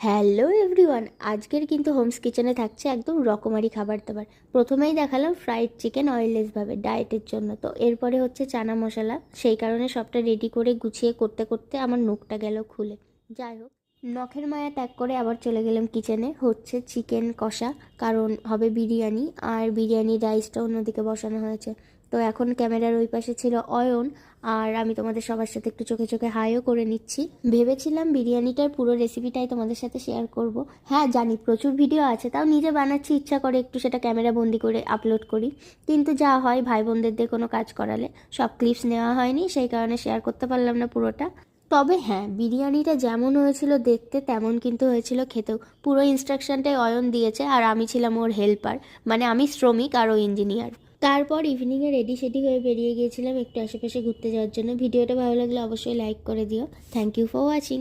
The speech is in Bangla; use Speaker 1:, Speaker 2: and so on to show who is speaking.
Speaker 1: হ্যালো এভরিওয়ান, আজকের কিন্তু হোমস কিচেনে থাকছে একদম রকমারি খাবার দাবার। প্রথমেই দেখালাম ফ্রাইড চিকেন অয়েললেসভাবে ডায়েটের জন্য, তো এরপরে হচ্ছে চানা মশলা। সেই কারণে সবটা রেডি করে গুছিয়ে করতে করতে আমার নখটা গেল খুলে। যাই হোক, নখের মায়া ত্যাগ করে আবার চলে গেলাম কিচেনে। হচ্ছে চিকেন কষা, কারণ হবে বিরিয়ানি, আর বিরিয়ানির রাইসটা অন্যদিকে বসানো হয়েছে। তো এখন ক্যামেরার ওই পাশে ছিল অয়ন, আর আমি তোমাদের সবার সাথে একটু চোখে চোখে হাইও করে নিচ্ছি। ভেবেছিলাম বিরিয়ানিটার পুরো রেসিপিটাই তোমাদের সাথে শেয়ার করব। হ্যাঁ জানি প্রচুর ভিডিও আছে, তাও নিজে বানাচ্ছি, ইচ্ছা করে একটু সেটা ক্যামেরা বন্দি করে আপলোড করি। কিন্তু যা হয়, ভাই বোনদের দিয়ে কোনো কাজ করালে সব ক্লিপস নেওয়া হয়নি, সেই কারণে শেয়ার করতে পারলাম না পুরোটা। তবে হ্যাঁ, বিরিয়ানিটা যেমন হয়েছিল দেখতে তেমন কিন্তু হয়েছিল খেতেও। পুরো ইনস্ট্রাকশনটাই অয়ন দিয়েছে, আর আমি ছিলাম ওর হেল্পার, মানে আমি শ্রমিক আর ও ইঞ্জিনিয়ার। তারপর ইভিনিংয়ে রেডি সেডি হয়ে বেরিয়ে গিয়েছিলাম একটু আশেপাশে ঘুরতে যাওয়ার জন্য। ভিডিওটা ভালো লাগলে অবশ্যই লাইক করে দিও। Thank you for watching.